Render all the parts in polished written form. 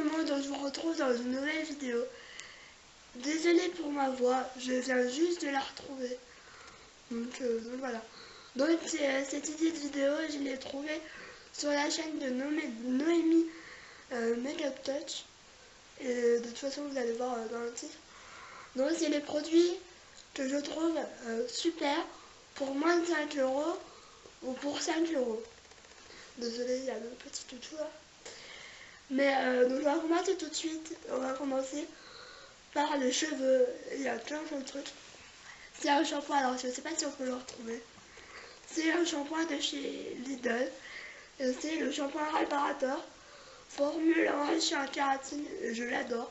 tout le monde, je vous retrouve dans une nouvelle vidéo. Désolée pour ma voix, je viens juste de la retrouver. Donc voilà. Donc cette idée de vidéo, je l'ai trouvée sur la chaîne de Noémie Makeup Touch. Et de toute façon, vous allez voir dans le titre. Donc c'est les produits que je trouve super pour moins de 5 € ou pour 5 €. Désolée, il y a le petit toutou là. Mais donc on va commencer tout de suite. On va commencer par les cheveux. Il y a plein de trucs. C'est un shampoing, alors je ne sais pas si on peut le retrouver. C'est un shampoing de chez Lidl. C'est le shampoing réparateur. Formule enrichie en kératine. Je l'adore.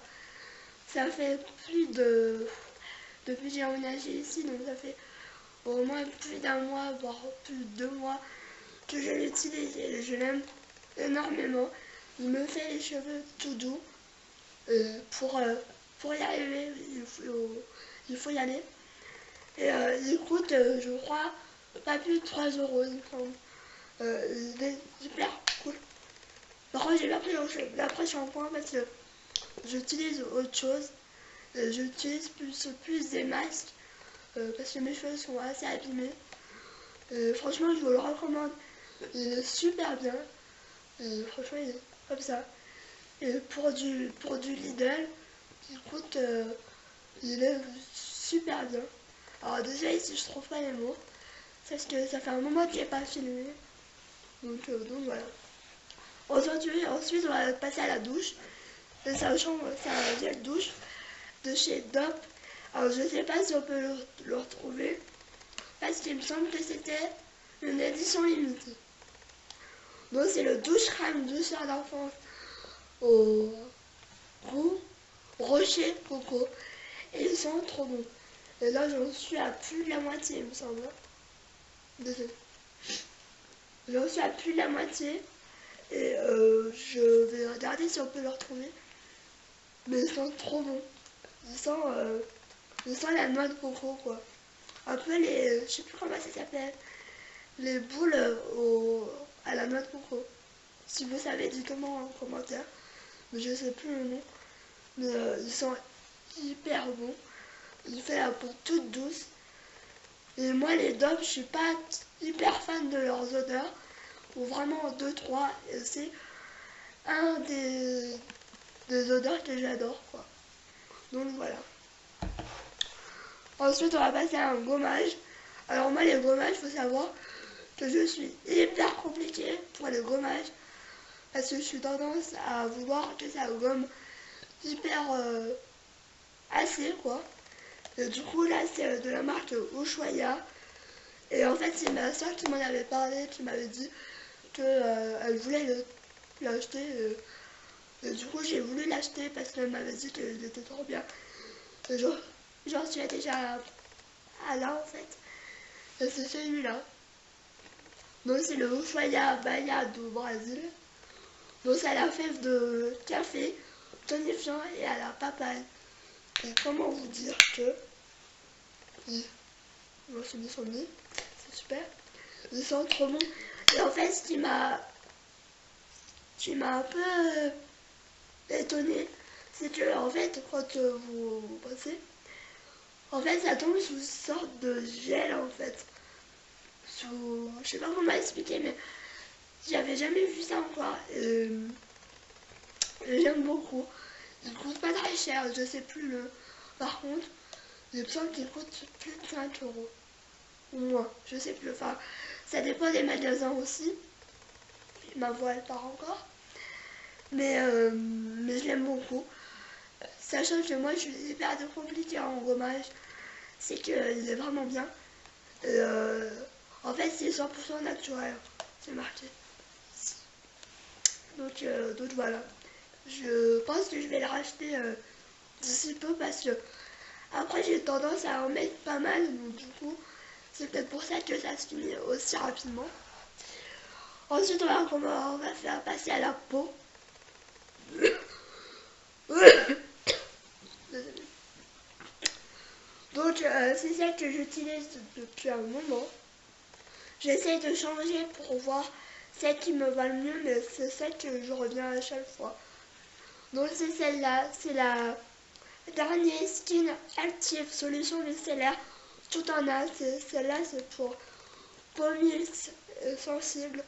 Ça fait plus de... Depuis que j'ai emménagé ici, donc ça fait au moins plus d'1 mois, voire plus de 2 mois que je l'utilise et je l'aime énormément. Il me fait les cheveux tout doux. Pour y arriver, il faut y aller. Et il coûte, je crois, pas plus de 3 €, il me semble. Il est super cool. Par contre, j'ai pas pris l'après-shampoing parce que j'utilise autre chose. J'utilise plus des masques parce que mes cheveux sont assez abîmés. Franchement, je vous le recommande. Il est super bien. Franchement, il est comme ça. Et pour du Lidl, il est super bien. Alors déjà ici, je trouve pas les mots. Parce que ça fait un moment que j'ai pas filmé. Donc voilà. Ensuite, on va passer à la douche. C'est un gel douche de chez Dop. Alors je sais pas si on peut le retrouver. Parce qu'il me semble que c'était une édition limitée. Donc c'est le douche crème douceur d'enfance au goût rocher coco. Et ils sont trop bons. Et là j'en suis à plus de la moitié, il me semble. Désolée. J'en suis à plus de la moitié. Et je vais regarder si on peut le retrouver. Mais ils sont trop bons. Ils sentent la noix de coco quoi. Un peu les... je sais plus comment ça s'appelle. Les boules à la noix de coco. Si vous savez, dites-moi en commentaire. Mais je sais plus le nom. Mais ils sont hyper bons. Il fait la peau toute douce. Et moi les Dove, je suis pas hyper fan de leurs odeurs. Ou vraiment 2-3. Et c'est un des odeurs que j'adore quoi. Donc voilà. Ensuite on va passer à un gommage. Alors moi les gommages, il faut savoir que je suis hyper compliquée pour les gommages. Parce que je suis tendance à vouloir que ça gomme hyper assez quoi. Et du coup là c'est de la marque Ushuaïa. Et en fait c'est ma soeur qui m'en avait parlé, qui m'avait dit qu'elle voulait l'acheter. Et du coup j'ai voulu l'acheter parce qu'elle m'avait dit qu'il était trop bien. Et j'en suis déjà à là en fait. Et c'est celui-là. Donc c'est le Ushuaïa Bahia du Brésil. Donc c'est à la fève de café, tonifiant et à la papaye. Et comment vous dire que... Je me suis mis sur le nez, c'est super. Ils sont trop bons. Et en fait, ce qui m'a un peu étonné, c'est que en fait, quand vous passez, en fait, ça tombe sous une sorte de gel en fait. Je sais pas comment expliquer, mais j'avais jamais vu ça encore. J'aime beaucoup. Il coûte pas très cher, je sais plus le. Par contre, il me semble qu'il coûte plus de 5 €. Ou moins, je sais plus. Enfin, ça dépend des magasins aussi. Ma voix elle part encore. Mais je l'aime beaucoup. Sachant que moi je suis hyper compliquée en gommage. C'est qu'il est vraiment bien. Et en fait c'est 100% naturel. C'est marqué. Donc voilà. Je pense que je vais le racheter d'ici peu parce que après j'ai tendance à en mettre pas mal. Donc du coup c'est peut-être pour ça que ça se finit aussi rapidement. Ensuite on va faire passer à la peau. Donc c'est celle que j'utilise depuis un moment. J'essaie de changer pour voir celle qui me va le mieux, mais c'est celle que je reviens à chaque fois. Donc c'est celle-là, c'est la dernière Skin Active Solution micellaire tout en un. Celle-là c'est pour peau mixte sensible.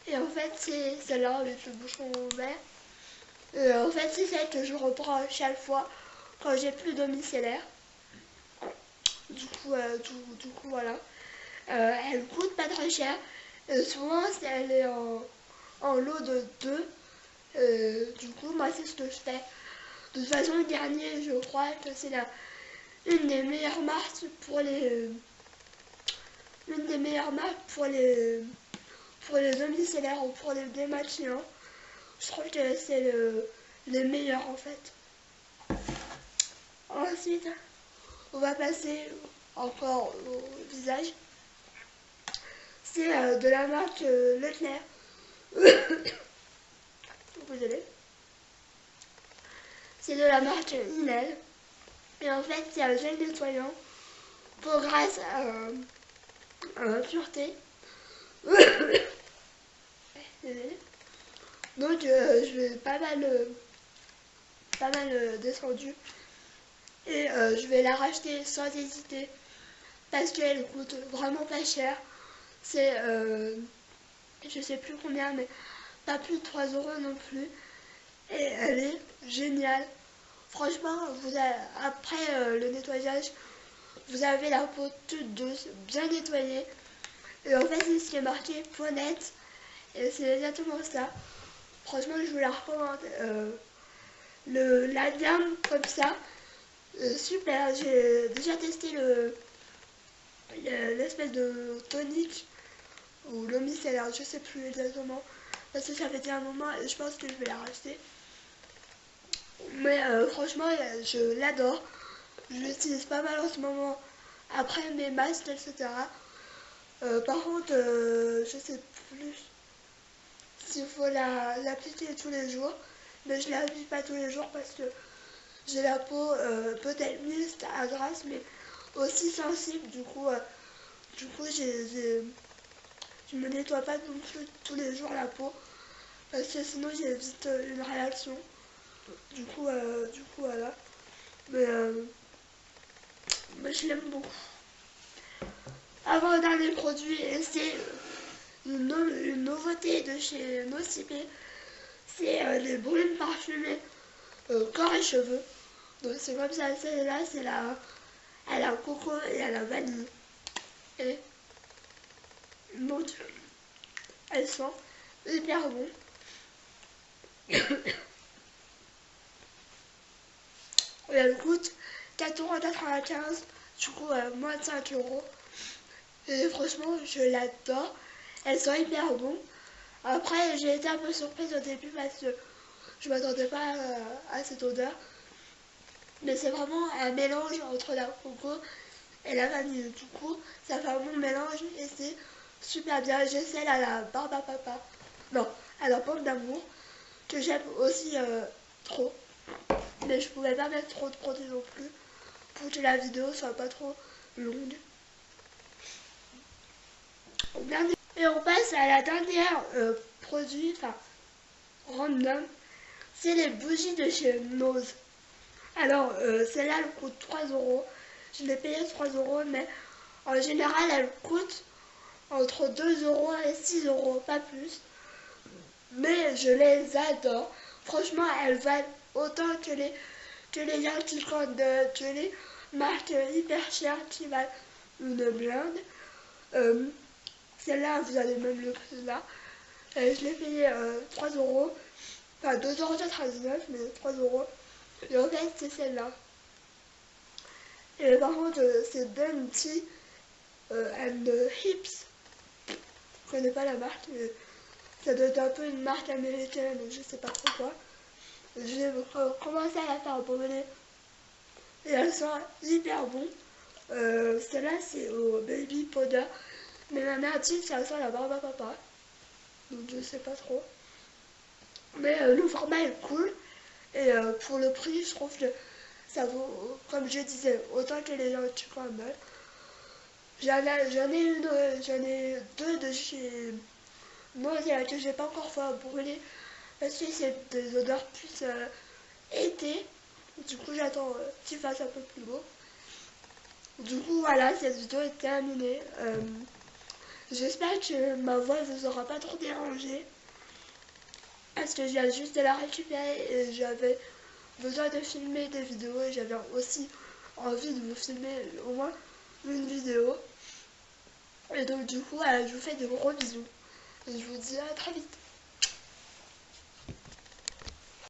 Et en fait c'est celle-là avec le bouchon ouvert. En fait c'est celle que je reprends à chaque fois quand j'ai plus de micellaire. Du coup voilà. Elle coûte pas très cher. Souvent elle est en lot de 2. Du coup moi c'est ce que je fais. De toute façon le dernier je crois que c'est une des meilleures marques pour les pour les domiciliaires ou pour les démaquillants. Je trouve que c'est les meilleurs en fait. Ensuite on va passer encore au visage. C'est de la marque Leclerc. Désolée. C'est de la marque Inel. Et en fait, c'est un gel nettoyant pour grâce à l'impureté. Désolée. Donc, je vais pas mal descendu. Et je vais la racheter sans hésiter. Parce qu'elle coûte vraiment pas cher. C'est, je sais plus combien, mais pas plus de 3 € non plus. Et elle est géniale. Franchement, après le nettoyage, vous avez la peau toute douce, bien nettoyée. Et en fait, c'est ce qui est marqué peau nette. Et c'est exactement ça. Franchement, je vous la recommande. La gamme comme ça, super. J'ai déjà testé l'espèce de tonique ou l'eau micellaire, je sais plus exactement. Parce que ça fait déjà un moment et je pense que je vais la racheter. Mais franchement, je l'adore. Je l'utilise pas mal en ce moment après mes masques, etc. Par contre, je sais plus s'il faut l'appliquer tous les jours. Mais je l'applique pas tous les jours parce que j'ai la peau peut-être mixte à grasse, mais aussi sensible. Du coup, je me nettoie pas non plus tous les jours la peau parce que sinon j'ai vite une réaction. Du coup, voilà. Mais je l'aime beaucoup. Avant-dernier produit, et c'est une nouveauté de chez Nocipé, c'est les brumes parfumées corps et cheveux. Donc c'est comme ça, celle-là, c'est à la coco et à la vanille. Et donc, elles sont hyper bon. Et elle coûte 4,95 €, du coup moins de 5 €. Et franchement, je l'adore. Elles sont hyper bonnes. Après, j'ai été un peu surprise au début parce que je m'attendais pas à cette odeur. Mais c'est vraiment un mélange entre la coco et la vanille. Du coup, ça fait un bon mélange et c'est super bien. J'ai celle à la barbe à papa. Non, à la pomme d'amour, que j'aime aussi trop. Mais je pouvais pas mettre trop de produits non plus pour que la vidéo soit pas trop longue. Et on passe à la dernière produit, enfin random, c'est les bougies de chez Nose. Alors celle-là elle coûte 3 €. Je l'ai payé 3 €, mais en général elle coûte entre 2 € et 6 €, pas plus. Mais je les adore. Franchement, elles valent autant que les Yankee Candle, que les marques hyper chères qui valent une blinde. Celle-là, vous avez même le prix là. Je l'ai payé 3 €. Enfin, 2,99 €, mais 3 €. Et en fait, c'est celle-là. Et par contre, c'est Bunty and Hips. Je connais pas la marque, mais ça doit être un peu une marque américaine, je sais pas trop quoi. J'ai commencé à la faire brûler. Et elles sont hyper bon. Celle-là, c'est au Baby Powder. Mais ma mère dit que ça sent la barbe à papa. Donc je sais pas trop. Mais le format est cool. Et pour le prix, je trouve que ça vaut, comme je disais, autant que les Yankee Candle. J'en ai deux de chez moi que j'ai pas encore fait brûler parce que c'est des odeurs plus été. Du coup j'attends qu'il fasse un peu plus beau. Du coup voilà, cette vidéo est terminée. J'espère que ma voix ne vous aura pas trop dérangé. Parce que je viens juste de la récupérer et j'avais besoin de filmer des vidéos et j'avais aussi envie de vous filmer au moins une vidéo. Et donc du coup, voilà, je vous fais de gros bisous. Et je vous dis à très vite.